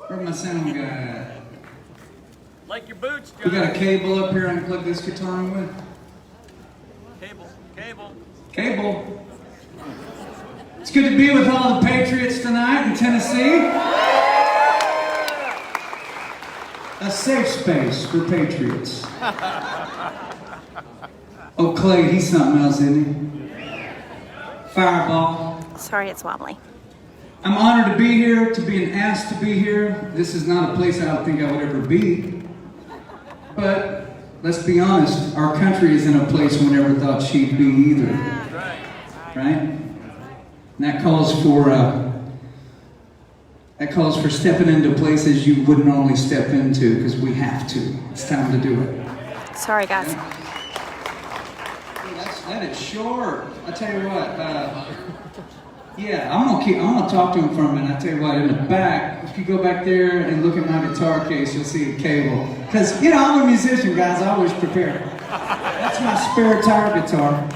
Where's my sound guy at? Like your boots, We John. got a cable up here I can plug this guitar in with? Cable. It's good to be with all the Patriots tonight in Tennessee. A safe space for Patriots. Oh, Clay, he's something else, isn't he? Fireball. Sorry, it's wobbly. I'm honored to be here, to being asked to be here. This is not a place I don't think I would ever be. But let's be honest, our country is in a place we never thought she'd be either. Right? And that calls for stepping into places you wouldn't normally step into because we have to. It's time to do it. Sorry, guys. That is short. I tell you what. I'm gonna talk to him for a minute. I tell you what. In the back, if you go back there and look at my guitar case, you'll see a cable. Because I'm a musician, guys. I always prepare. That's my spare tire guitar.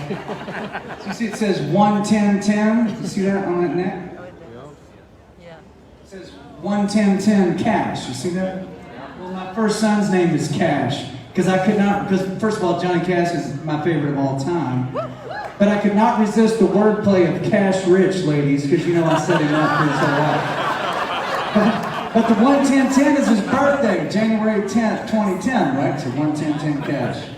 So you see, it says 11010. You see that on that neck? Yeah. It says 11010 Cash. You see that? Well, my first son's name is Cash. Because first of all, Johnny Cash is my favorite of all time. But I could not resist the wordplay of Cash Rich, ladies, because I set him up for his whole life. But the 11010 is his birthday, January 10th, 2010, right? So 11010 Cash.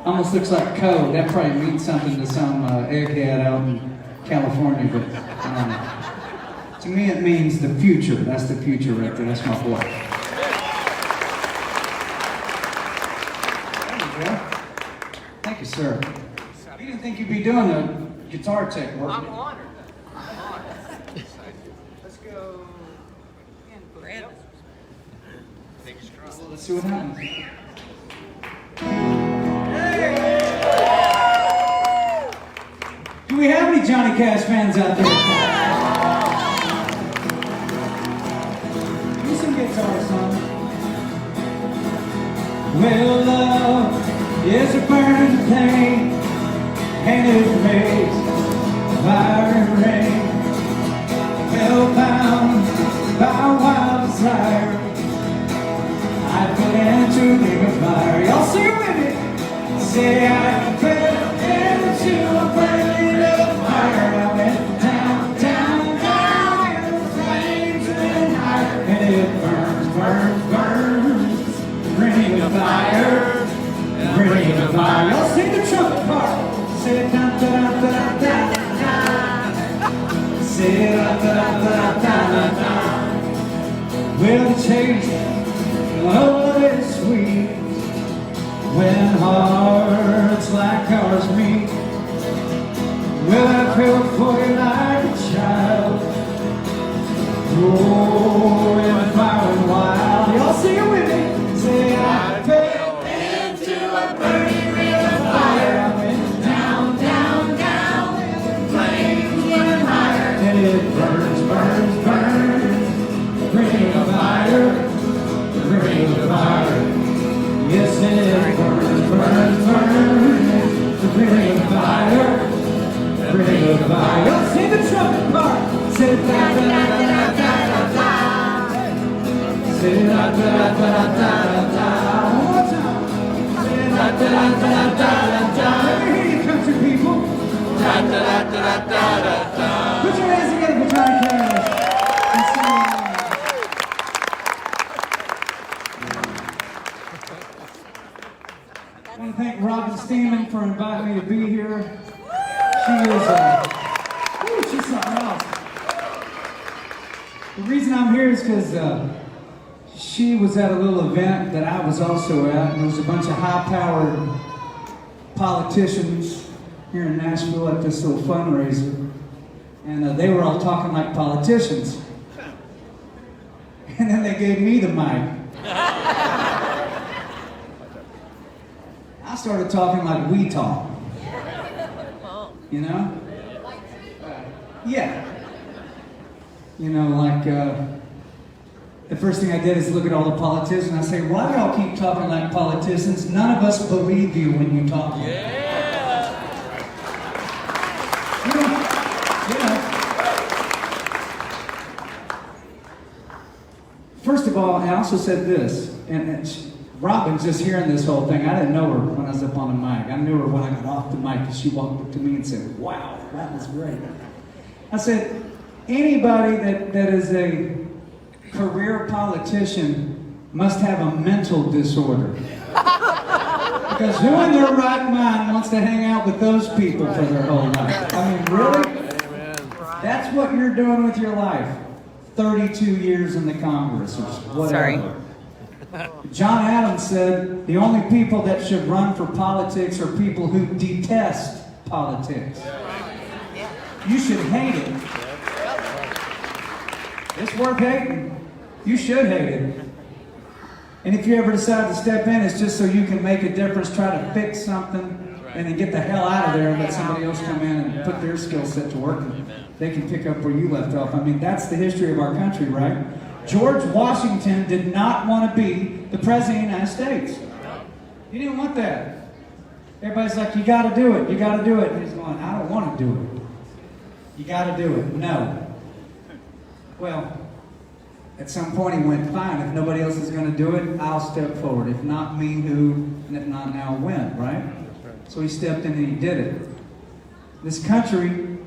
Almost looks like code. That probably means something to some egghead out in California, but to me it means the future. That's the future right there. That's my boy. Thank you, sir. You didn't think you'd be doing the guitar tech work. I'm honored. Let's go. Brandon. Biggest cross. Let's see what happens. Do we have any Johnny Cash fans out there? Do some guitar song. Well, love is a burning thing, and it makes fire and rain. Hellbound by wild desire, I fell into the fire. Y'all sing it with me. Say I fell into a burning little fire. I went down, down, down, and the flames went higher, and it burns, burns, burns. Bring the fire. Bring the fire. Y'all sing the trumpet part. Say da da da da da da. Say da da da da da da. Well, the taste of it is sweet when hearts like ours meet. Well, I feel for you like a child. Oh, and fire and wild. Y'all sing it with me. Say I fell into a burning ring of fire. I went down, down, down, and the flames went higher. And it burns, burns, burns. Bring the fire, bring the fire. Yes, it burns, burns, burns. Bring the fire, bring the fire. Y'all see the trumpet part. Say da da da da da da da. Say da da da da da da. One more time. Say da da da da da da. Let me hear you, country people. Da da da da da da da. Put your hands together for Johnny Cash. I want to thank Robin Steeman for inviting me to be here. She's something else. The reason I'm here is because she was at a little event that I was also at, and there was a bunch of high-powered politicians here in Nashville at this little fundraiser, and they were all talking like politicians. And then they gave me the mic. I started talking like we talk. Yeah. The first thing I did is look at all the politicians. I say, why do y'all keep talking like politicians? None of us believe you when you talk. Yeah. first of all, I also said this, Robin's just hearing this whole thing. I didn't know her when I was up on the mic. I knew her when I got off the mic because she walked up to me and said, wow, that was great. I said, anybody that is a career politician must have a mental disorder. Because who in their right mind wants to hang out with those people for their whole life? I mean, really? That's what you're doing with your life. 32 years in the Congress or whatever. Sorry. John Adams said the only people that should run for politics are people who detest politics. You should hate it. It's worth hating. You should hate it. And if you ever decide to step in, it's just so you can make a difference, try to fix something, and then get the hell out of there and let somebody else come in and put their skill set to work. And they can pick up where you left off. I mean, that's the history of our country, right? George Washington did not want to be the President of the United States. He didn't want that. Everybody's like, you got to do it, you got to do it. And he's going, I don't want to do it. You got to do it. No. Well, at some point he went, fine, if nobody else is going to do it, I'll step forward. If not me, who? And if not now, when, right? So he stepped in and he did it. This country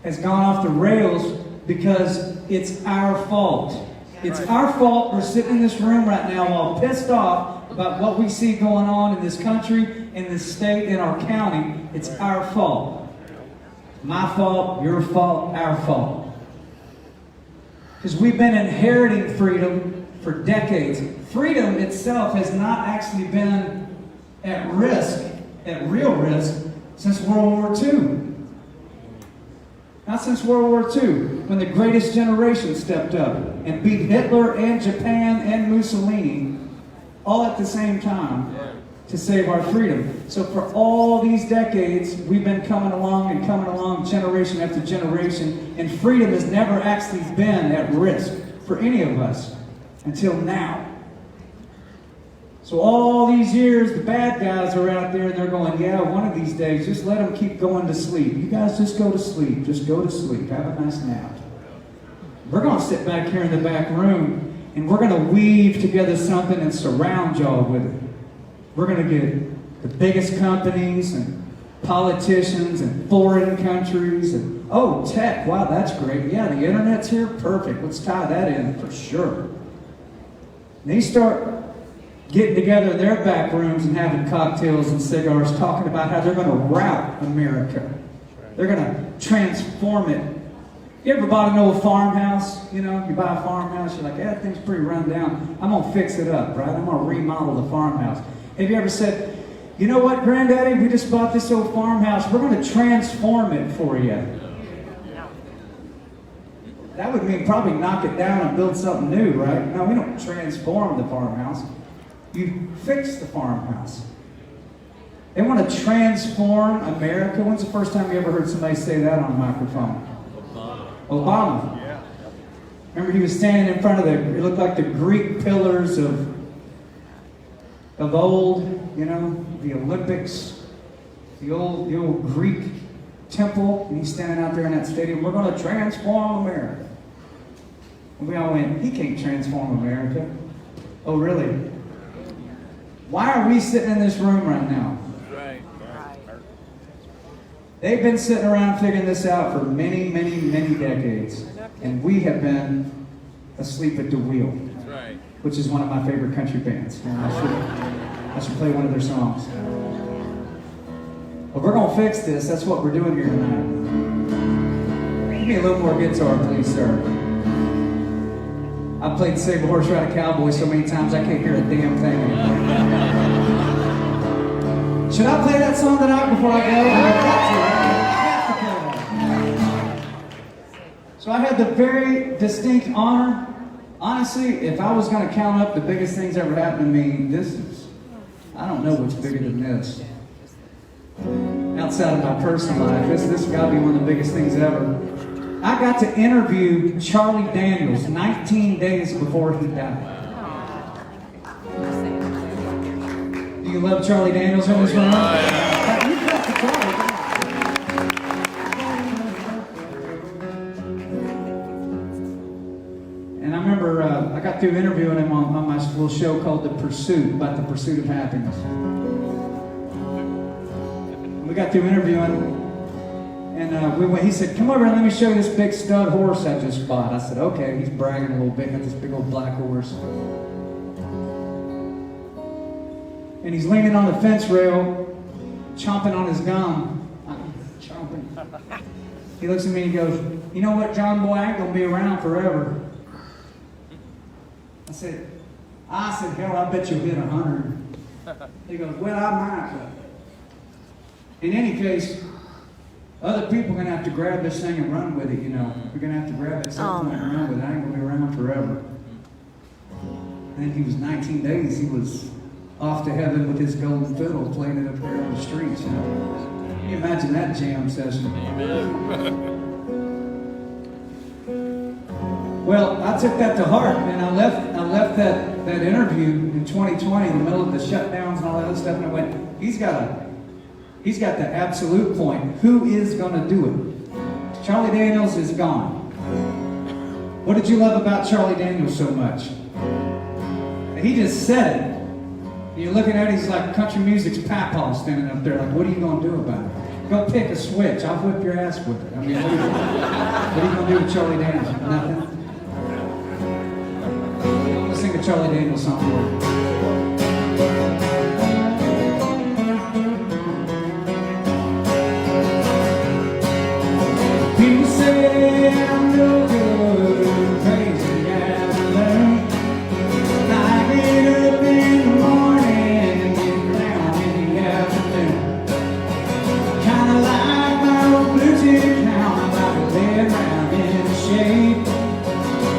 has gone off the rails because it's our fault. It's our fault we're sitting in this room right now all pissed off about what we see going on in this country, in this state, in our county. It's our fault. My fault, your fault, our fault. Because we've been inheriting freedom for decades. Freedom itself has not actually been at risk, at real risk, since World War II. Not since World War II, when the greatest generation stepped up and beat Hitler and Japan and Mussolini all at the same time to save our freedom. So for all these decades, we've been coming along, generation after generation, and freedom has never actually been at risk for any of us until now. So all these years, the bad guys are out there and they're going, yeah, one of these days, just let them keep going to sleep. You guys just go to sleep. Just go to sleep. Have a nice nap. We're going to sit back here in the back room and we're going to weave together something and surround y'all with it. We're going to get the biggest companies and politicians and foreign countries and, oh, tech, wow, that's great. Yeah, the internet's here, perfect. Let's tie that in for sure. And they start getting together in their back rooms and having cocktails and cigars, talking about how they're going to rout America. They're going to transform it. You ever bought an old farmhouse? You know, you buy a farmhouse, you're like, yeah, that thing's pretty run down. I'm going to fix it up, right? I'm going to remodel the farmhouse. Have you ever said, you know what, Granddaddy, we just bought this old farmhouse. We're going to transform it for you. That would mean probably knock it down and build something new, right? No, we don't transform the farmhouse. You fix the farmhouse. They want to transform America. When's the first time you ever heard somebody say that on a microphone? Obama. Yeah. Remember he was standing in front of it looked like the Greek pillars of old, you know, the Olympics, the old Greek temple, and he's standing out there in that stadium. We're going to transform America. And we all went, he can't transform America. Oh, really? Why are we sitting in this room right now? Right. They've been sitting around figuring this out for many, many, many decades. And we have been asleep at the wheel. Right. Which is one of my favorite country bands. I should play one of their songs. But we're going to fix this. That's what we're doing here tonight. Give me a little more guitar, please, sir. I've played Save a Horse Ride a Cowboy so many times I can't hear a damn thing anymore. Should I play that song tonight before I go? I have to play that. So I had the very distinct honor. Honestly, if I was going to count up the biggest things that ever happened to me, this is, I don't know what's bigger than this. Outside of my personal life, this has got to be one of the biggest things ever. I got to interview Charlie Daniels 19 days before he died. Do you love Charlie Daniels in this room? You've got to Charlie. And I remember I got through interviewing him on my little show called The Pursuit, about the pursuit of happiness. We got through interviewing, and he said, "Come over and let me show you this big stud horse I just bought." I said, "Okay." He's bragging a little bit, got this big old black horse. And he's leaning on the fence rail, chomping on his gum. Chomping. He looks at me and he goes, "You know what, John boy, I ain't gonna be around forever." I said, "Hell, I bet you'll hit 100. He goes, "Well, I might, but..." In any case, other people are going to have to grab this thing and run with it, you know. We're going to have to grab it at some point and run with it. I ain't going to be around forever. And then he was 19 days. He was off to heaven with his golden fiddle, playing it up there on the streets, you know. Can you imagine that jam session? Well, I took that to heart, and I left that interview in 2020 in the middle of the shutdowns and all that other stuff, and I went, he's got the absolute point. Who is going to do it? Charlie Daniels is gone. What did you love about Charlie Daniels so much? He just said it. You're looking at it, he's like country music's papa standing up there like, what are you going to do about it? Go pick a switch. I'll whip your ass with it. I mean, what are you going to do with Charlie Daniels? Nothing. I'm going to sing a Charlie Daniels song for you. People say I'm no good, crazy as a loon. I get up in the morning and get down in the afternoon. Kinda like my old blue chip town, I'm about to lay around in the shade.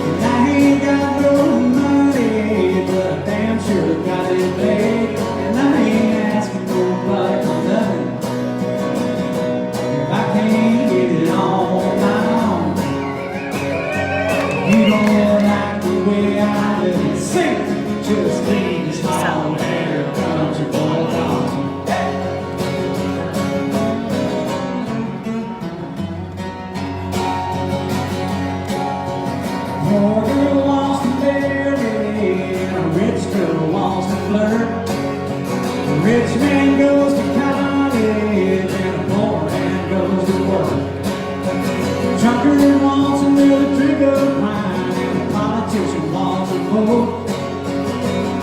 And I ain't got no money, but I damn sure got it paid. And I ain't asking nobody for nothing if I can't get it on. You don't like the way I live and sing. Just leave this home air country boy talk. Poor girl wants to marry, and a rich girl wants to flirt. A rich man goes to college, and a poor man goes to work. A drunkard wants another drink of wine, and a politician wants a vote.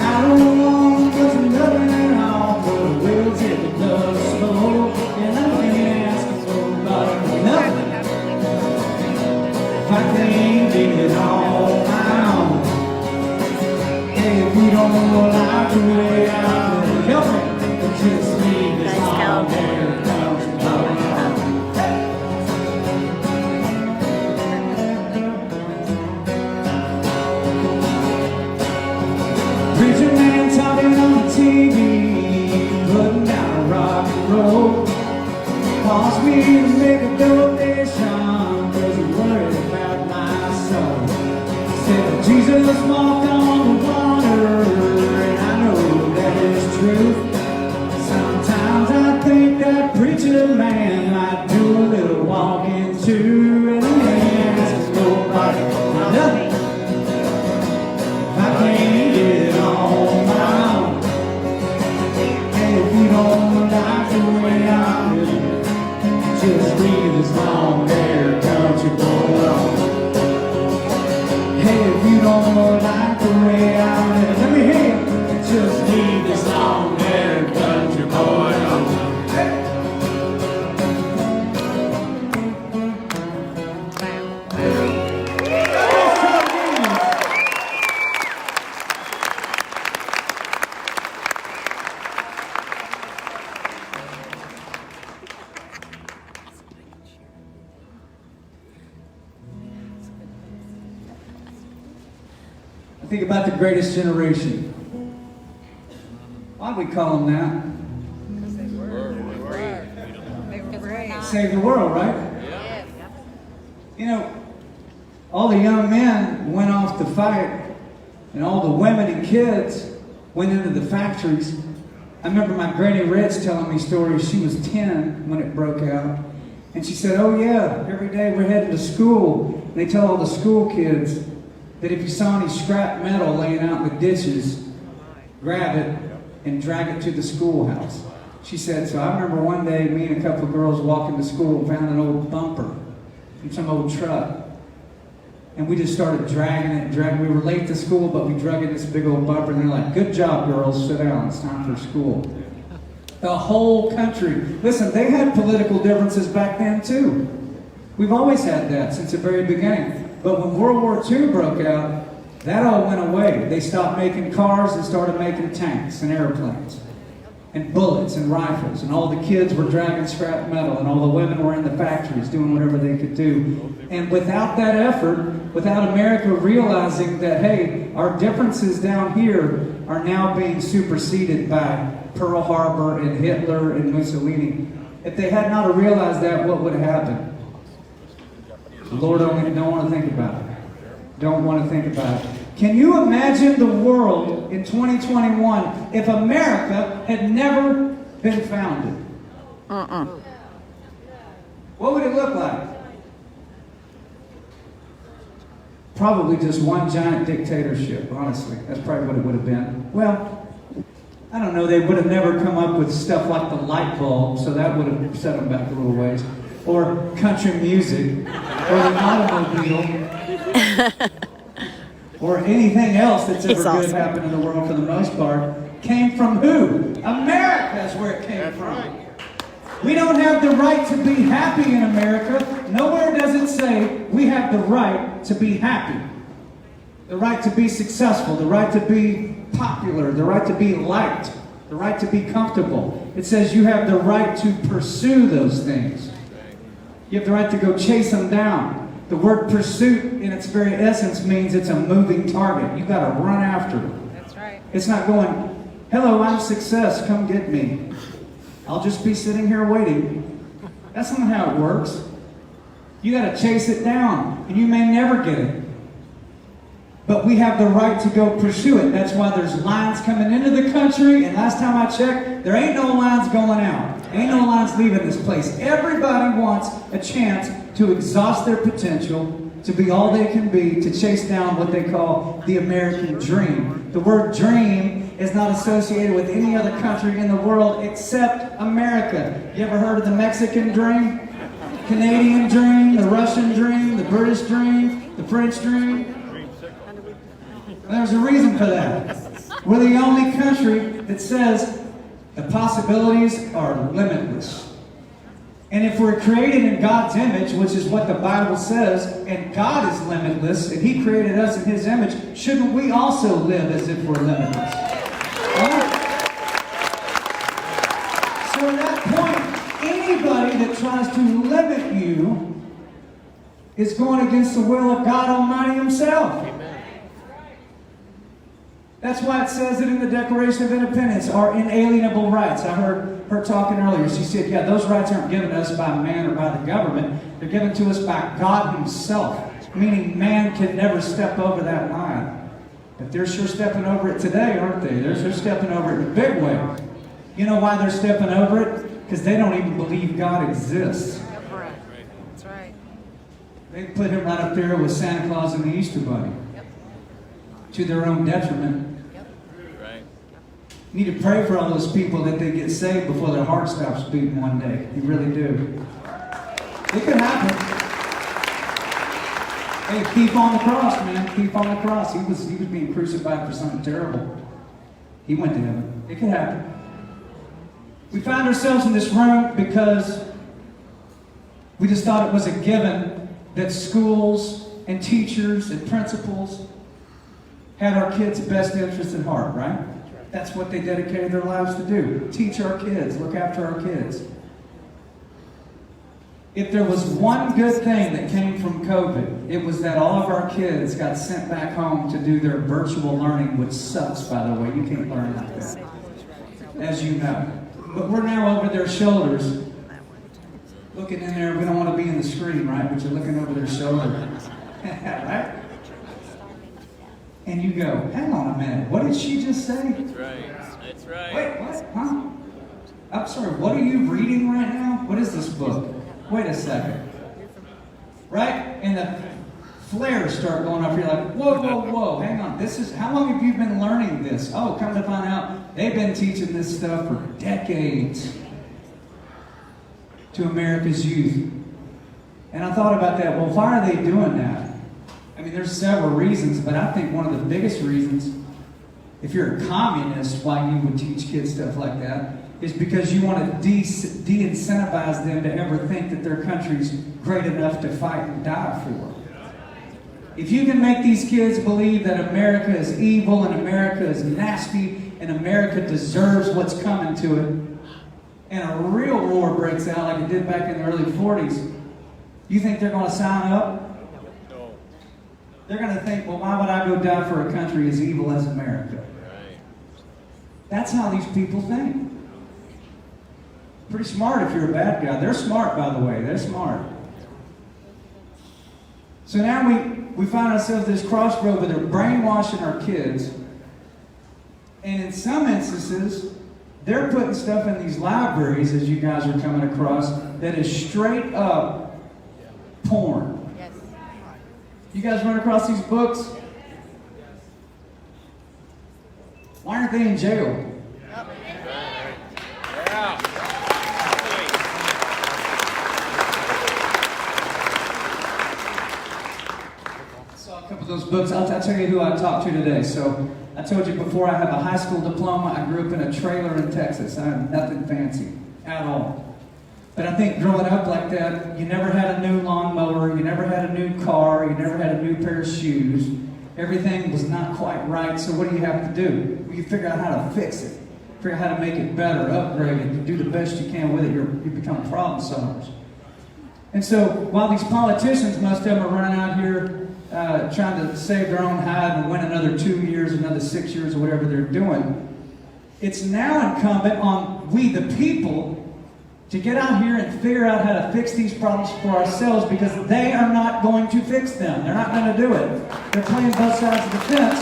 I don't want much of nothing at all, but I will take another smoke. And I ain't asking nobody for nothing if I can't get it on my own. Hey, if you don't like the way I live, help me. Just leave this all there, country boy. Preacher man talking on the TV, putting down a rock and roll. Wants me to make a donation, cause he's worried about my soul. Said Jesus walked on the water, and I know that is true. Sometimes I think that preacher man might do a little walking too. And I ain't asking nobody for nothing if I can't get it on my own. And if you don't like the way I live, just leave this long hair country boy alone. Hey, if you don't like the way I live, let me hear you. Just leave this long hair country boy alone. Think about the greatest generation. Why do we call them that? Save the world, right? Yeah. You know, all the young men went off to fight, and all the women and kids went into the factories. I remember my Granny Ritz telling me stories. She was 10 when it broke out. And she said, oh yeah, every day we're heading to school. And they tell all the school kids, that if you saw any scrap metal laying out in the ditches, grab it and drag it to the schoolhouse. She said, so I remember one day me and a couple of girls walking to school and found an old bumper from some old truck. And we just started dragging it and dragging. We were late to school, but we drug in this big old bumper. And they're like, good job, girls, sit down. It's time for school. The whole country. Listen, they had political differences back then, too. We've always had that since the very beginning. But when World War II broke out, that all went away. They stopped making cars and started making tanks and airplanes and bullets and rifles. And all the kids were dragging scrap metal, and all the women were in the factories doing whatever they could do. And without that effort, without America realizing that, hey, our differences down here are now being superseded by Pearl Harbor and Hitler and Mussolini. If they had not realized that, what would have happened? The Lord only don't want to think about it. Don't want to think about it. Can you imagine the world in 2021 if America had never been founded? What would it look like? Probably just one giant dictatorship, honestly. That's probably what it would have been. Well, I don't know. They would have never come up with stuff like the light bulb, so that would have set them back a little ways. Or country music, or the automobile, or anything else that's ever good happened in the world for the most part, came from who? America is where it came from. Right. We don't have the right to be happy in America. Nowhere does it say we have the right to be happy. The right to be successful, the right to be popular, the right to be liked, the right to be comfortable. It says you have the right to pursue those things. You have the right to go chase them down. The word pursuit in its very essence means it's a moving target. You've got to run after it. That's right. It's not going, hello, I'm success, come get me. I'll just be sitting here waiting. That's not how it works. You got to chase it down, and you may never get it. But we have the right to go pursue it. That's why there's lines coming into the country, and last time I checked, there ain't no lines going out. Ain't no lines leaving this place. Everybody wants a chance to exhaust their potential, to be all they can be, to chase down what they call the American dream. The word dream is not associated with any other country in the world except America. You ever heard of the Mexican dream? Canadian dream, the Russian dream, the British dream, the French dream? There's a reason for that. We're the only country that says the possibilities are limitless. And if we're created in God's image, which is what the Bible says, and God is limitless, and He created us in His image, shouldn't we also live as if we're limitless? Right? So at that point, anybody that tries to limit you is going against the will of God Almighty Himself. That's why it says it in the Declaration of Independence, our inalienable rights. I heard her talking earlier. She said, yeah, those rights aren't given to us by man or by the government. They're given to us by God Himself, meaning man can never step over that line. But they're sure stepping over it today, aren't they? They're sure stepping over it in a big way. You know why they're stepping over it? Because they don't even believe God exists. That's right. They put Him right up there with Santa Claus and the Easter Bunny. To their own detriment. You need to pray for all those people that they get saved before their heart stops beating one day. You really do. It could happen. Hey, keep on the cross, man. Keep on the cross. He was being crucified for something terrible. He went to heaven. It could happen. We found ourselves in this room because we just thought it was a given that schools and teachers and principals had our kids' best interests at heart, right? That's what they dedicated their lives to do. Teach our kids, look after our kids. If there was one good thing that came from COVID, it was that all of our kids got sent back home to do their virtual learning, which sucks, by the way. You can't learn like that, as you know. But we're now over their shoulders, looking in there. We don't want to be in the screen, right? But you're looking over their shoulder. Right? And you go, hang on a minute, what did she just say? That's right. That's right. Wait, what? Huh? I'm sorry, what are you reading right now? What is this book? Wait a second. Right? And the flares start going off. You're like, whoa, whoa, whoa, hang on. This is, how long have you been learning this? Oh, come to find out, they've been teaching this stuff for decades to America's youth. And I thought about that. Well, why are they doing that? I mean, there's several reasons, but I think one of the biggest reasons, if you're a communist, why you would teach kids stuff like that, is because you want to de-incentivize them to ever think that their country's great enough to fight and die for. If you can make these kids believe that America is evil and America is nasty and America deserves what's coming to it, and a real war breaks out like it did back in the early 40s, you think they're going to sign up? No. They're going to think, well, why would I go die for a country as evil as America? Right. That's how these people think. Pretty smart if you're a bad guy. They're smart, by the way. They're smart. So now we find ourselves at this crossroad where they're brainwashing our kids. And in some instances, they're putting stuff in these libraries, as you guys are coming across, that is straight up porn. Yes. You guys run across these books? Why aren't they in jail? Yeah. A couple of those books. I'll tell you who I talked to today. So I told you before, I have a high school diploma. I grew up in a trailer in Texas. I'm nothing fancy at all. But I think growing up like that, you never had a new lawnmower, you never had a new car, you never had a new pair of shoes. Everything was not quite right. So what do you have to do? Well, you figure out how to fix it. Figure out how to make it better, upgrade it, you do the best you can with it. You become problem solvers. And so while these politicians, most of them are running out here trying to save their own hide and win another 2 years, another 6 years, or whatever they're doing, it's now incumbent on we, the people, to get out here and figure out how to fix these problems for ourselves, because they are not going to fix them. They're not going to do it. They're playing both sides of the fence,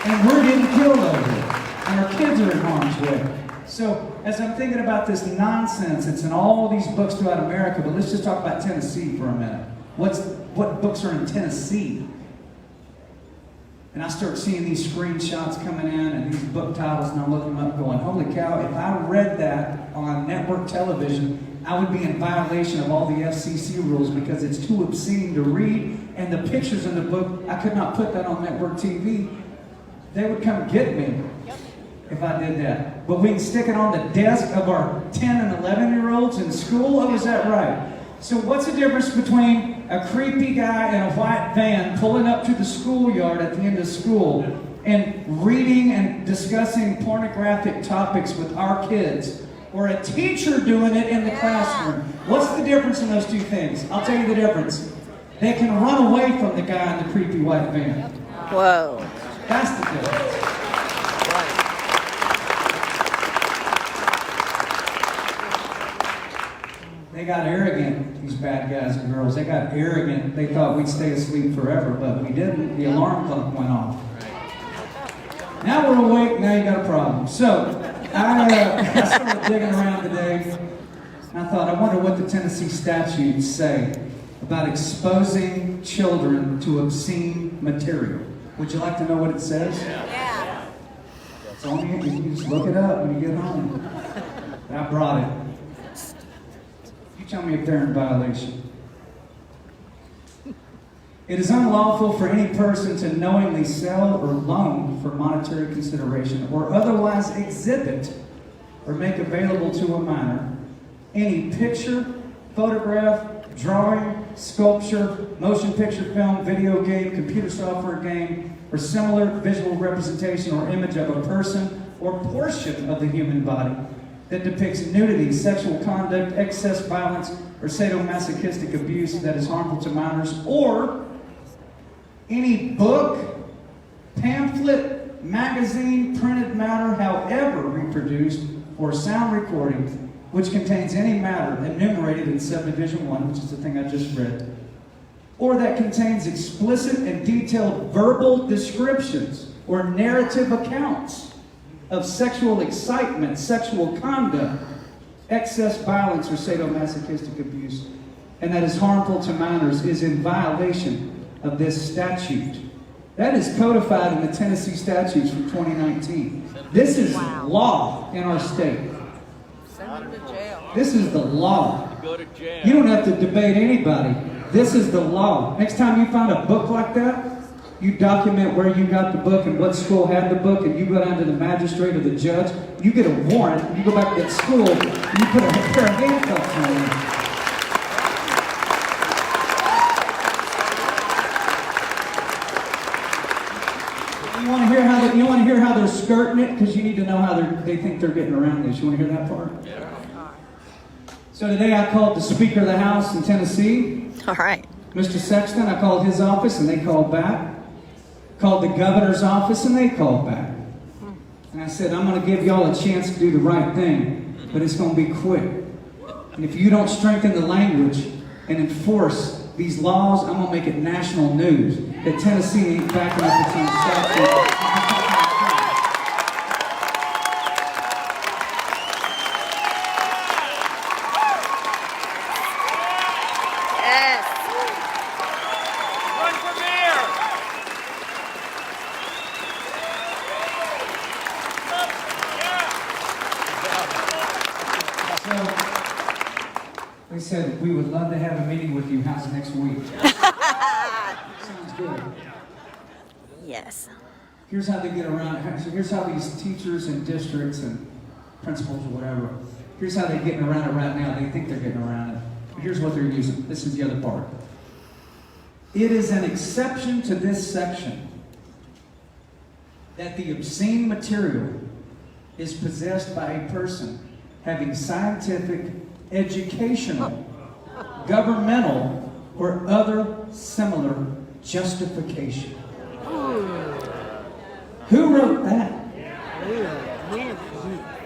and we're getting killed over it. And our kids are in harm's way. So, as I'm thinking about this nonsense, it's in all these books throughout America, but let's just talk about Tennessee for a minute. What books are in Tennessee? And I start seeing these screenshots coming in and these book titles, and I'm looking them up going, holy cow, if I read that on network television, I would be in violation of all the FCC rules because it's too obscene to read, and the pictures in the book, I could not put that on network TV. They would come get me if I did that. But we can stick it on the desk of our 10 and 11-year-olds in school? Oh, is that right? So what's the difference between a creepy guy in a white van pulling up to the schoolyard at the end of school and reading and discussing pornographic topics with our kids, or a teacher doing it in the classroom? What's the difference in those two things? I'll tell you the difference. They can run away from the guy in the creepy white van. Whoa. That's the difference. They got arrogant, these bad guys and girls. They got arrogant. They thought we'd stay asleep forever, but we didn't. The alarm clock went off. Now we're awake, now you got a problem. So, I started digging around today, and I thought, I wonder what the Tennessee statutes say about exposing children to obscene material. Would you like to know what it says? Yeah. It's on you. You can just look it up when you get home. I brought it. You tell me if they're in violation. It is unlawful for any person to knowingly sell or loan for monetary consideration or otherwise exhibit or make available to a minor any picture, photograph, drawing, sculpture, motion picture film, video game, computer software game, or similar visual representation or image of a person or portion of the human body that depicts nudity, sexual conduct, excess violence, or sadomasochistic abuse that is harmful to minors, or any book, pamphlet, magazine, printed matter, however reproduced, or sound recording, which contains any matter enumerated in Subdivision 1, which is the thing I just read, or that contains explicit and detailed verbal descriptions or narrative accounts of sexual excitement, sexual conduct, excess violence, or sadomasochistic abuse, and that is harmful to minors, is in violation of this statute. That is codified in the Tennessee statutes from 2019. This is law in our state. Send them to jail. This is the law. Go to jail. You don't have to debate anybody. This is the law. Next time you find a book like that, you document where you got the book and what school had the book, and you go down to the magistrate or the judge, you get a warrant, and you go back to that school, and you put a pair of handcuffs on them. You want to hear how they're skirting it? Because you need to know how they think they're getting around this. You want to hear that part? Yeah. So today I called the Speaker of the House in Tennessee. All right. Mr. Sexton, I called his office and they called back. Called the governor's office and they called back. And I said, I'm going to give y'all a chance to do the right thing, but it's going to be quick. And if you don't strengthen the language and enforce these laws, I'm going to make it national news that Tennessee ain't backing up its own statute. Run for mayor. So, they said, we would love to have a meeting with you. How's next week? Sounds good. Yes. Here's how they get around. So here's how these teachers and districts and principals or whatever, here's how they're getting around it right now. They think they're getting around it. But here's what they're using. This is the other part. It is an exception to this section that the obscene material is possessed by a person having scientific, educational, governmental, or other similar justification. Who wrote that?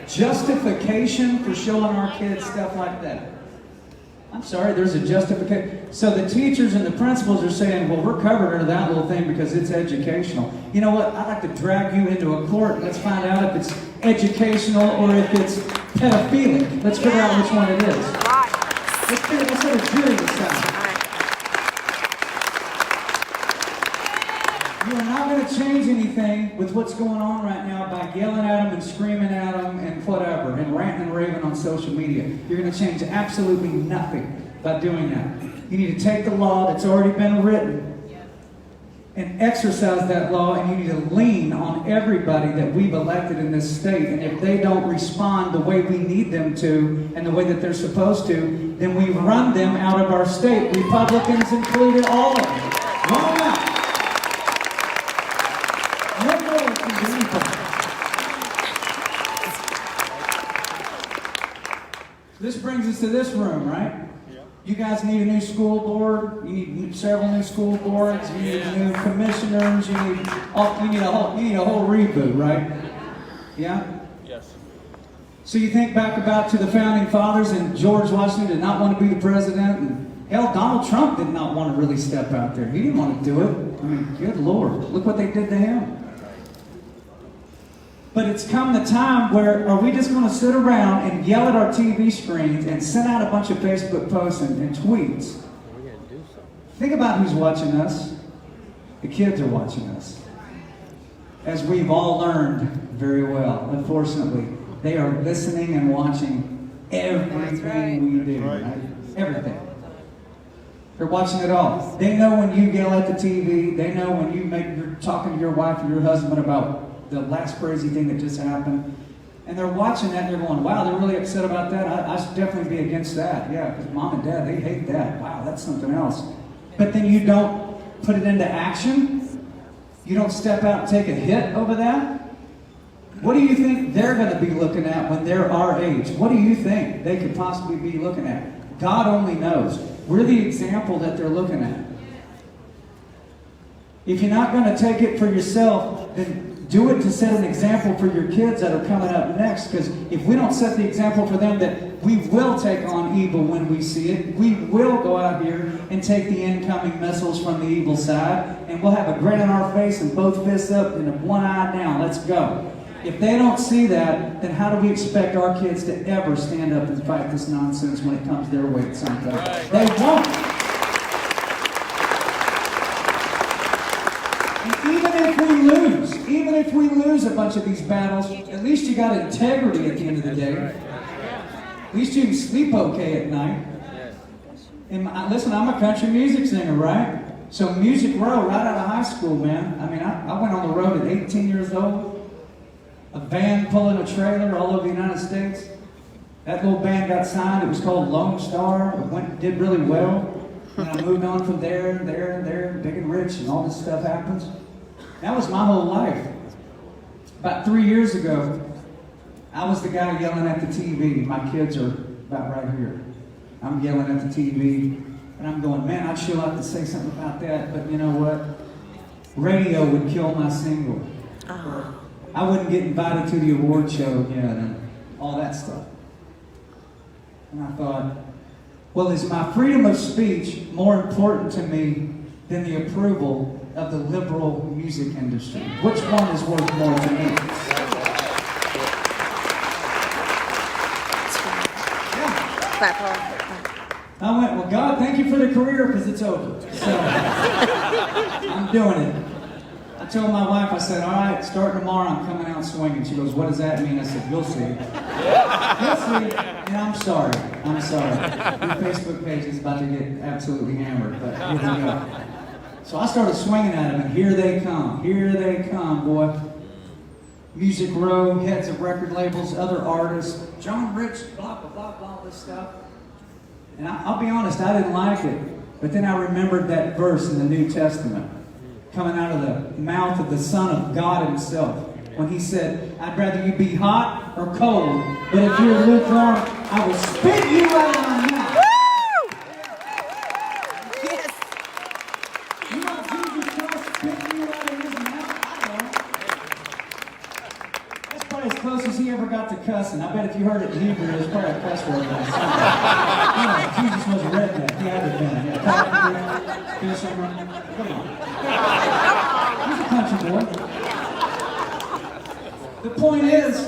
Justification for showing our kids stuff like that. I'm sorry, there's a justification. So the teachers and the principals are saying, well, we're covered under that little thing because it's educational. You know what? I'd like to drag you into a court and let's find out if it's educational or if it's pedophilic. Let's figure out which one it is. Let's let a jury decide. You are not going to change anything with what's going on right now by yelling at them and screaming at them and whatever, and ranting and raving on social media. You're going to change absolutely nothing by doing that. You need to take the law that's already been written and exercise that law, and you need to lean on everybody that we've elected in this state. And if they don't respond the way we need them to and the way that they're supposed to, then we run them out of our state. Republicans included, all of them. Run them out. This brings us to this room, right? You guys need a new school board. You need several new school boards. You need new commissioners. You need a whole reboot, right? Yeah? Yes. So you think back about to the founding fathers, and George Washington did not want to be the president, and hell, Donald Trump did not want to really step out there. He didn't want to do it. I mean, good Lord, look what they did to him. But it's come the time where, are we just going to sit around and yell at our TV screens and send out a bunch of Facebook posts and tweets? Think about who's watching us. The kids are watching us. As we've all learned very well, unfortunately, they are listening and watching everything we do, right? Everything. They're watching it all. They know when you yell at the TV. They know when you're talking to your wife or your husband about the last crazy thing that just happened. And they're watching that and they're going, wow, they're really upset about that. I should definitely be against that. Yeah, because mom and dad, they hate that. Wow, that's something else. But then you don't put it into action. You don't step out and take a hit over that. What do you think they're going to be looking at when they're our age? What do you think they could possibly be looking at? God only knows. We're the example that they're looking at. If you're not going to take it for yourself, then do it to set an example for your kids that are coming up next. Because if we don't set the example for them that we will take on evil when we see it, we will go out here and take the incoming missiles from the evil side, and we'll have a grin on our face and both fists up and one eye down. Let's go. If they don't see that, then how do we expect our kids to ever stand up and fight this nonsense when it comes their way at some time? They won't. Even if we lose a bunch of these battles, at least you got integrity at the end of the day. At least you can sleep okay at night. And listen, I'm a country music singer, right? So Music Row, right out of high school, man. I mean, I went on the road at 18 years old. A van pulling a trailer all over the United States. That little band got signed. It was called Lone Star. It did really well. And I moved on from there, big and rich, and all this stuff happens. That was my whole life. About 3 years ago, I was the guy yelling at the TV. My kids are about right here. I'm yelling at the TV, and I'm going, man, I'd sure like to say something about that, but you know what? Radio would kill my single. I wouldn't get invited to the award show yet, and all that stuff. And I thought, well, is my freedom of speech more important to me than the approval of the liberal music industry? Which one is worth more to me? Yeah. I went, well, God, thank you for the career, because it's over. So, I'm doing it. I told my wife, I said, all right, starting tomorrow, I'm coming out swinging. She goes, what does that mean? I said, you'll see. You'll see. And I'm sorry. Your Facebook page is about to get absolutely hammered, but here we go. So I started swinging at them, and here they come, boy. Music Row, heads of record labels, other artists, John Rich, blah, blah, blah, blah, this stuff. And I'll be honest, I didn't like it. But then I remembered that verse in the New Testament, coming out of the mouth of the Son of God himself, when he said, I'd rather you be hot or cold, but if you're lukewarm, I will spit you out of my mouth. Yes. You want Jesus Christ spitting you out of his mouth? I don't. That's probably as close as he ever got to cussing. I bet if you heard it in Hebrew, it was probably a cuss word. Jesus was a redneck. He had to be. Come on. He's a country boy. The point is,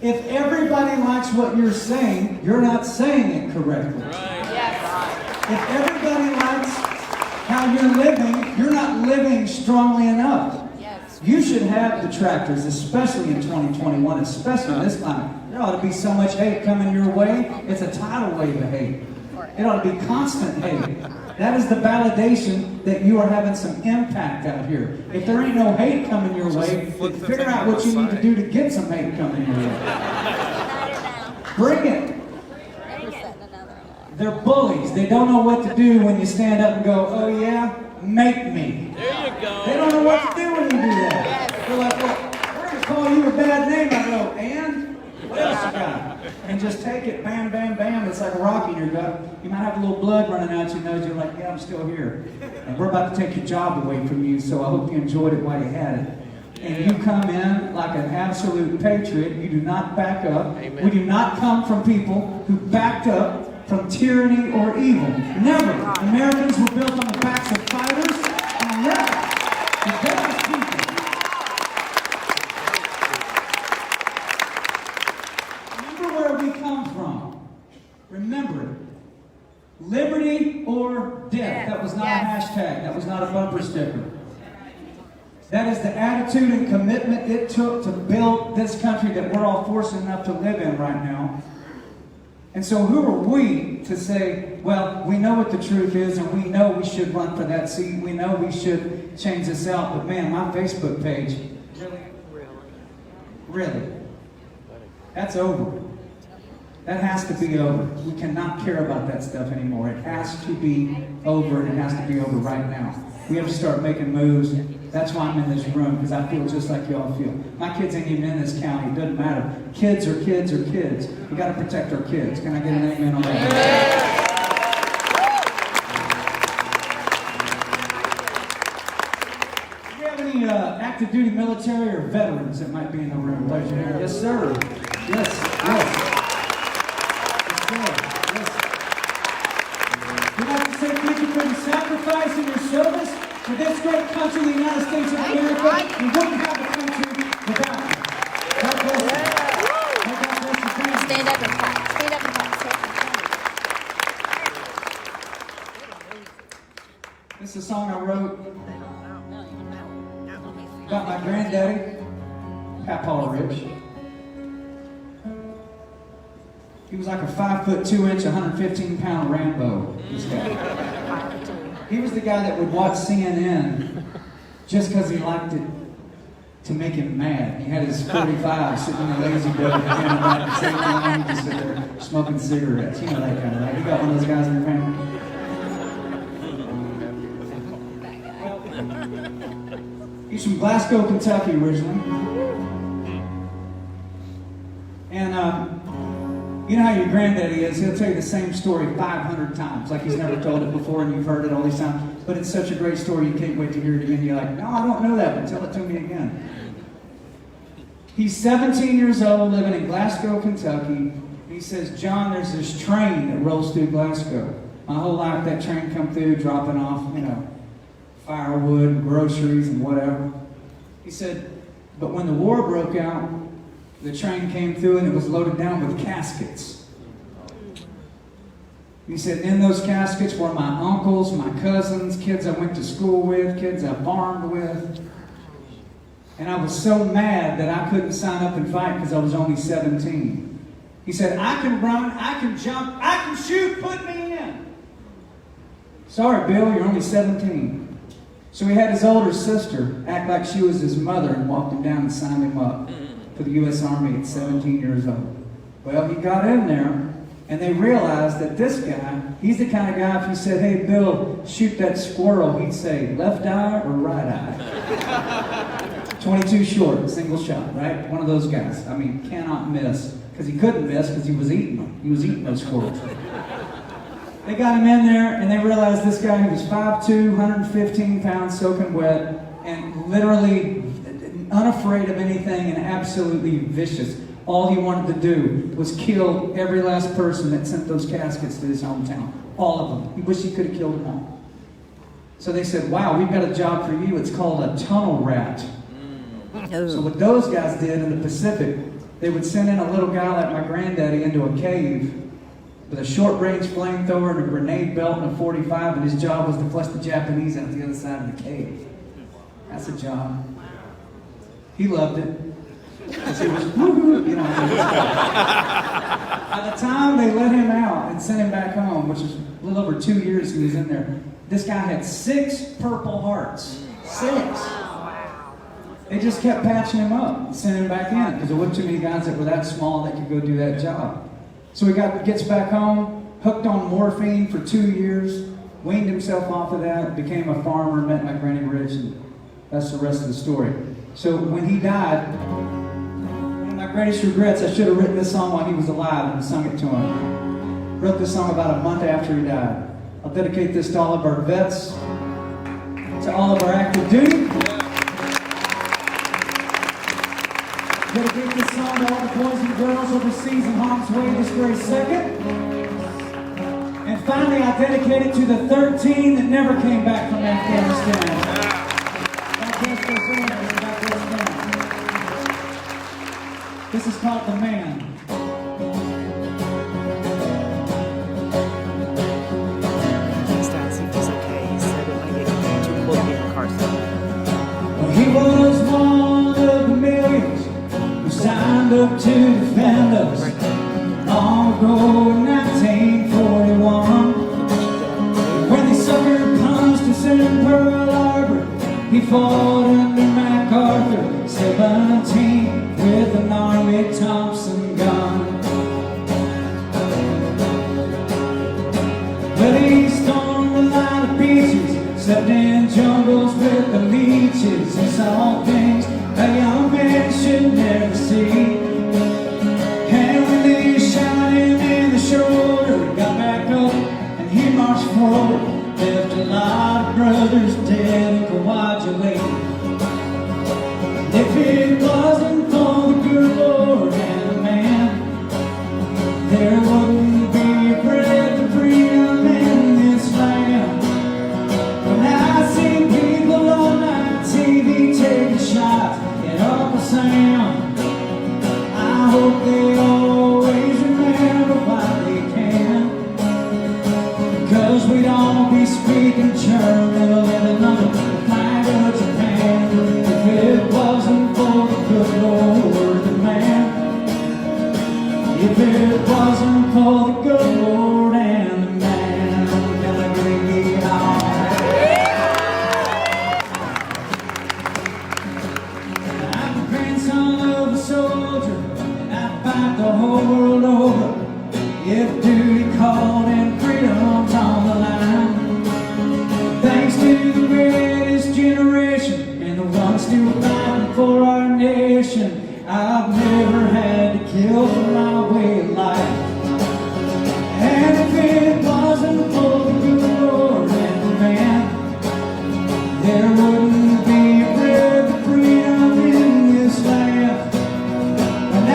if everybody likes what you're saying, you're not saying it correctly. If everybody likes how you're living, you're not living strongly enough. You should have detractors, especially in 2021, especially in this climate. There ought to be so much hate coming your way. It's a tidal wave of hate. It ought to be constant hate. That is the validation that you are having some impact out here. If there ain't no hate coming your way, then figure out what you need to do to get some hate coming your way. Bring it. They're bullies. They don't know what to do when you stand up and go, oh yeah, make me. There you go. They don't know what to do when you do that. They're like, well, we're going to call you a bad name. I go, and? What else you got? And just take it, bam, bam, bam. It's like a rock in your gut. You might have a little blood running out your nose. You're like, yeah, I'm still here. And we're about to take your job away from you, so I hope you enjoyed it while you had it. And you come in like an absolute patriot. You do not back up. Amen. We do not come from people who backed up from tyranny or evil. Never. Americans were built on the backs of fighters and never the best people. Remember where we come from. Remember it. Liberty or death. That was not a hashtag. That was not a bumper sticker. That is the attitude and commitment it took to build this country that we're all fortunate enough to live in right now. And so who are we to say, well, we know what the truth is and we know we should run for that seat. We know we should change this out. But man, my Facebook page, really, that's over. That has to be over. We cannot care about that stuff anymore. It has to be over. It has to be over right now. We have to start making moves. That's why I'm in this room, because I feel just like y'all feel. My kids ain't even in this county. It doesn't matter. Kids are kids are kids. We got to protect our kids. Can I get an amen on that? Do we have any active duty military or veterans that might be in the room? Raise your hand. Yes, sir. Yes. We'd like to say thank you for your sacrifice and your service for this great country, the United States of America. We wouldn't have a country without you. God bless you. May God bless your family. Stand up and clap. Stand up and clap. This is a song I wrote about my granddaddy, Papa Rich. He was like a 5'2", 115-pound Rambo, this guy. He was the guy that would watch CNN just because he liked it to make him mad. He had his 45 sitting in a lazy boy at the same time, he just sit there smoking cigarettes. You know that kind of guy. You got one of those guys in your family? He's from Glasgow, Kentucky originally. And you know how your granddaddy is. He'll tell you the same story 500 times, like he's never told it before and you've heard it all these times. But it's such a great story, you can't wait to hear it again. You're like, no, I don't know that, but tell it to me again. He's 17 years old, living in Glasgow, Kentucky. He says, John, there's this train that rolls through Glasgow. My whole life that train come through, dropping off, firewood and groceries and whatever. He said, but when the war broke out, the train came through and it was loaded down with caskets. He said, in those caskets were my uncles, my cousins, kids I went to school with, kids I farmed with. And I was so mad that I couldn't sign up and fight because I was only 17. He said, I can run, I can jump, I can shoot, put me in. Sorry, Bill, you're only 17. So he had his older sister act like she was his mother and walked him down and signed him up for the U.S. Army at 17 years old. Well, he got in there, and they realized that this guy, he's the kind of guy, if you said, hey, Bill, shoot that squirrel, he'd say, left eye or right eye? 22 short, single shot, right? One of those guys. I mean, cannot miss. Because he couldn't miss because he was eating them. He was eating those squirrels. They got him in there, and they realized this guy who was 5'2", 115 pounds, soaking wet, and literally unafraid of anything and absolutely vicious. All he wanted to do was kill every last person that sent those caskets to his hometown. All of them. He wished he could have killed them all. So they said, wow, we've got a job for you. It's called a tunnel rat. So what those guys did in the Pacific, they would send in a little guy like my granddaddy into a cave with a short-range flamethrower and a grenade belt and a 45, and his job was to flush the Japanese out the other side of the cave. That's a job. He loved it. Because he was, woo-hoo, By the time they let him out and sent him back home, which was a little over 2 years he was in there, this guy had 6 Purple Hearts. 6. They just kept patching him up and sending him back in because there weren't too many guys that were that small that could go do that job. So he gets back home, hooked on morphine for 2 years, weaned himself off of that, became a farmer, met my Granny Rich, and that's the rest of the story. So when he died, one of my greatest regrets, I should have written this song while he was alive and sung it to him. Wrote this song about a month after he died. I'll dedicate this to all of our vets, to all of our active duty. Dedicate this song to all the boys and girls overseas in harm's way this very second. And finally, I dedicate it to the 13 that never came back from Afghanistan. God bless those families and God bless them. This is called The Man. Well, he was one of the millions who signed up to defend us long ago in 1941. When they sucker punched us in Pearl Harbor, he fought under MacArthur, 17 with an Army Thompson gun. Well, he stormed a lot of beaches, slept in jungles with the leeches, and saw things a young man should never see. And when they shot him in the shoulder, he got back up and he marched forward, left a lot of brothers dead and coagulated. And if it wasn't for the good Lord and the man, there wouldn't be a breath of freedom in this land. When I see people on my TV take a shot at Uncle Sam, I hope they always remember why they can. Because we'd all be speaking German, living under the flag of Japan. still fighting for our nation. I've never had to kill for my way of life. And if it wasn't for the good Lord and the man, there wouldn't be a breath of freedom in this land. When I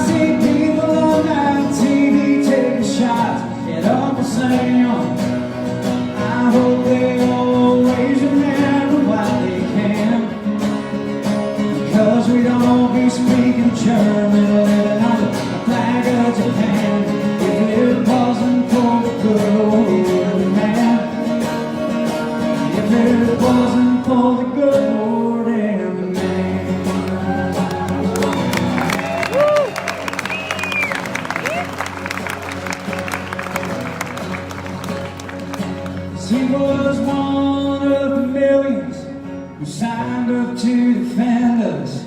see people on that TV taking shots at Uncle Sam, I hope they always remember what they can. Because we'd all be speaking German, living on the flag of Japan, if it wasn't for the good Lord man. If it wasn't for the good Lord and the man. He was one of the millions who signed up to defend us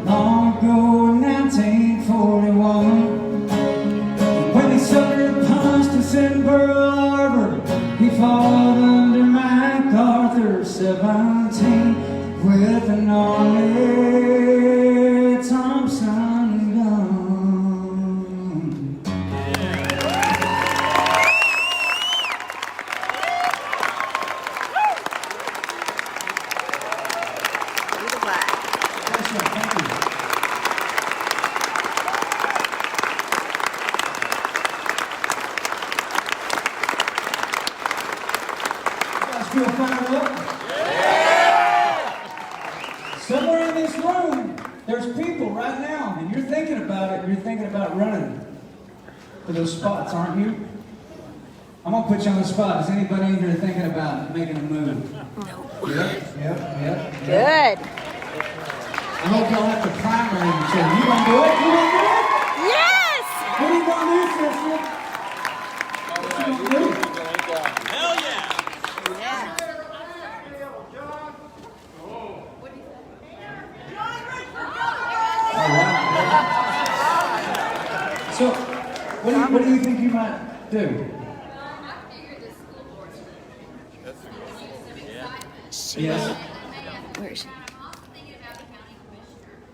long ago in 1941. When they sucker punched us in Pearl Harbor, he fought under MacArthur 17 with an Army Thompson gun. Feel fired up? Yeah! Somewhere in this room, there's people right now, and you're thinking about it. You're thinking about running for those spots, aren't you? I'm gonna put you on the spot. Is anybody in here thinking about making a move? No. Yep. Good. I hope y'all have to primary each other. You gonna do it? You gonna do it? Yes! What are you gonna do, sister? What you gonna do? Hell yeah! So, what do you think you might do? She Yes. Where is she?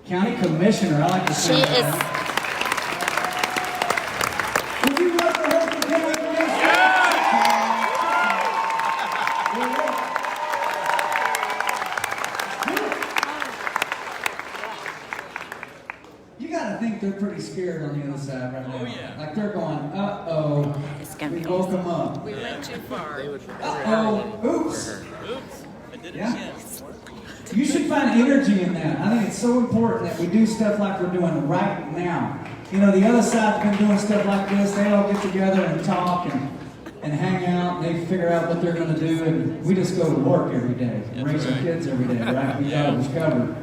County commissioner, I like to She say is. that. Would you love to help the county commissioner? You gotta think they're pretty scared on the other side right now. Oh, yeah. Like they're going, uh-oh, It's gonna we be woke them up. We went too far. Uh-oh, oops. Oops. I did it Yeah. again. You should find energy in that. I think it's so important that we do stuff like we're doing right now. You know, the other side's been doing stuff like this. They all get together and talk and hang out, and they figure out what they're going to do, and we just go to work every day and raise our kids every day, right? We thought it was covered,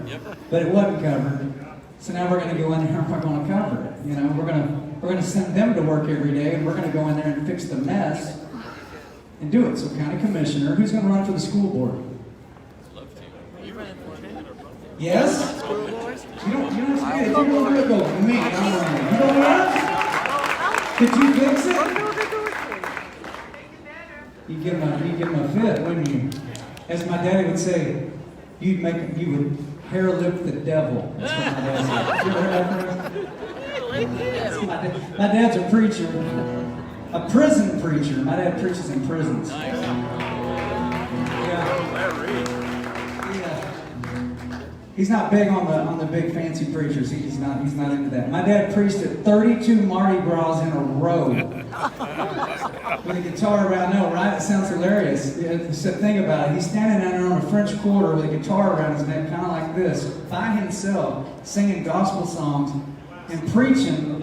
but it wasn't covered. So now we're going to go in there and we're going to cover it. You know, we're going to send them to work every day, and we're going to go in there and fix the mess and do it. So, county commissioner, who's going to run for the school board? You running for it? Yes? School boards? You don't have to get it. If you're going to do it, go for me. I'm running. You don't run? Could you fix it? You give him a fit, wouldn't you? As my daddy would say, you would hair lip the devil. That's what my dad said. You ever heard that phrase? My dad's a preacher, a prison preacher. My dad preaches in prisons. He's not big on the big fancy preachers. He's not into that. My dad preached at 32 Mardi Gras in a row with a guitar around. No, right? It sounds hilarious. So think about it. He's standing down there on a French Quarter with a guitar around his neck, kind of like this, by himself, singing gospel songs and preaching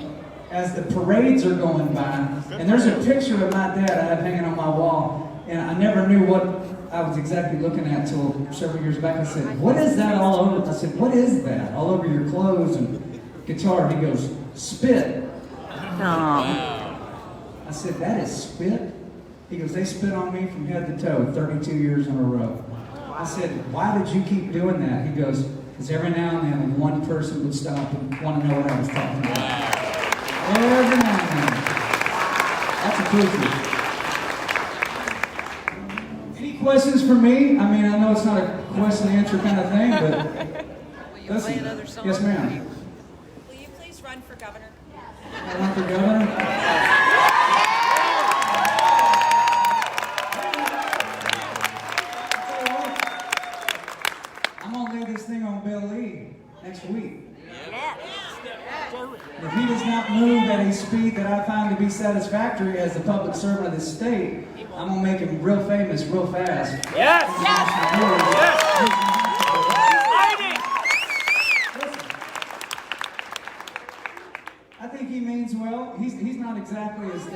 as the parades are going by. And there's a picture of my dad I have hanging on my wall, and I never knew what I was exactly looking at until several years back. I said, "What is that all over?" I said, "What is that all over your clothes and guitar?" He goes, "Spit." I said, "That is spit?" He goes, "They spit on me from head to toe 32 years in a row." I said, "Why did you keep doing that?" He goes, "Because every now and then one person would stop and want to know what I was talking about." Every now and then. That's a preacher. Any questions for me? I mean, I know it's not a question and answer kind of thing, but Will you play another listen. song? Yes, ma'am. Will you please run for governor? I run for governor. I'm gonna lay this thing on Bill Lee next week. If he does not move at a speed that I find to be satisfactory as the public servant of this state, I'm gonna make him real famous real fast. Yes! I think he means well. He's not exactly as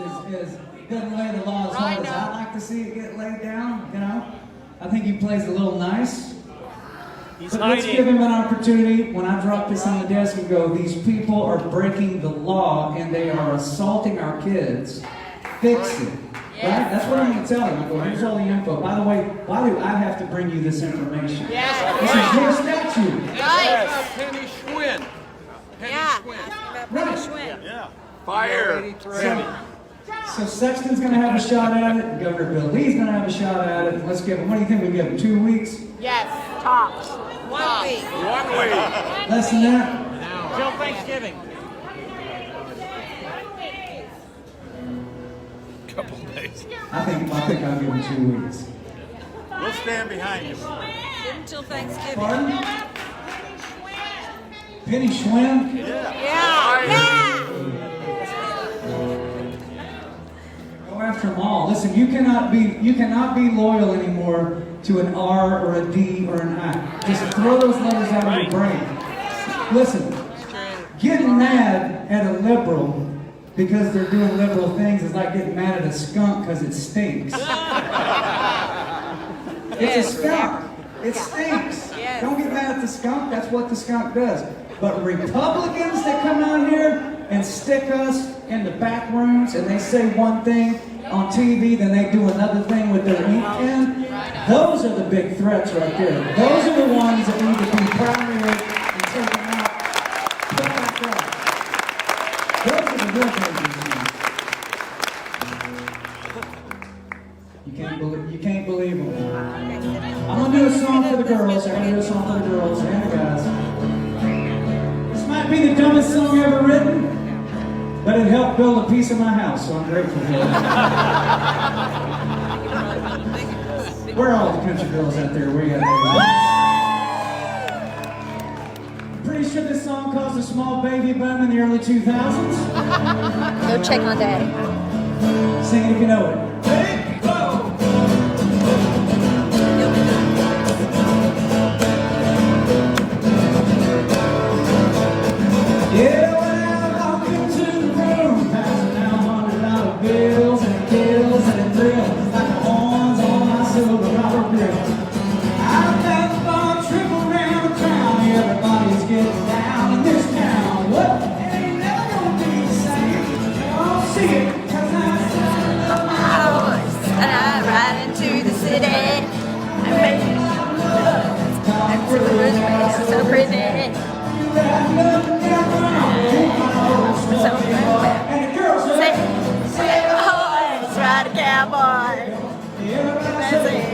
doesn't lay the law as hard as I like to see it get laid down, you know. I think he plays a little nice. But let's give him an opportunity when I drop this on the desk and go, these people are breaking the law and they are assaulting our kids. Fix it. Right? That's what I'm going to tell him. I go, here's all the info. By the way, why do I have to bring you this information? This is your statute. Penny Schwinn. Right. Fire. So Sexton's going to have a shot at it. Governor Bill Lee's going to have a shot at it. Let's give him, what do you think? We give him 2 weeks? Yes, tops. 1 week. 1 week. Less than that? Till Thanksgiving. Couple days. I think I'll give him 2 weeks. We'll stand behind you. Give them till Thanksgiving. Pardon? Penny Schwinn? Go after them all. Listen, you cannot be loyal anymore to an R or a D or an I. Just throw those letters out of your brain. Listen, getting mad at a liberal because they're doing liberal things is like getting mad at a skunk because it stinks. It's a skunk. It stinks. Don't get mad at the skunk. That's what the skunk does. But Republicans that come out here and stick us in the back rooms and they say one thing on TV, then they do another thing with their ink pen, those are the big threats right there. Those are the ones that need to be primaried and taken out. Put back up. Those are the real dangerous. You can't believe them. I'm gonna do a song for the girls. I'm gonna do a song for the girls and the guys. This might be the dumbest song ever written, but it helped build a piece of my house, so I'm grateful for it. Where are all the country girls out there? Where you at? Pretty sure this song caused a small baby boom in the early 2000s. Go check on Daddy. Sing it if you know it. Ready? Go! Yeah, when I walk into the room, passing out $100 bills and it kills and it thrills like the horns on my Silverado grill. I've got the bar triple round the town, everybody's getting down in this town. What? It ain't never gonna be the same. I'll see it, 'cause And I ride into the city. I'm ready. I'm so pretty. Say, oh, let's ride a cowboy. That's it.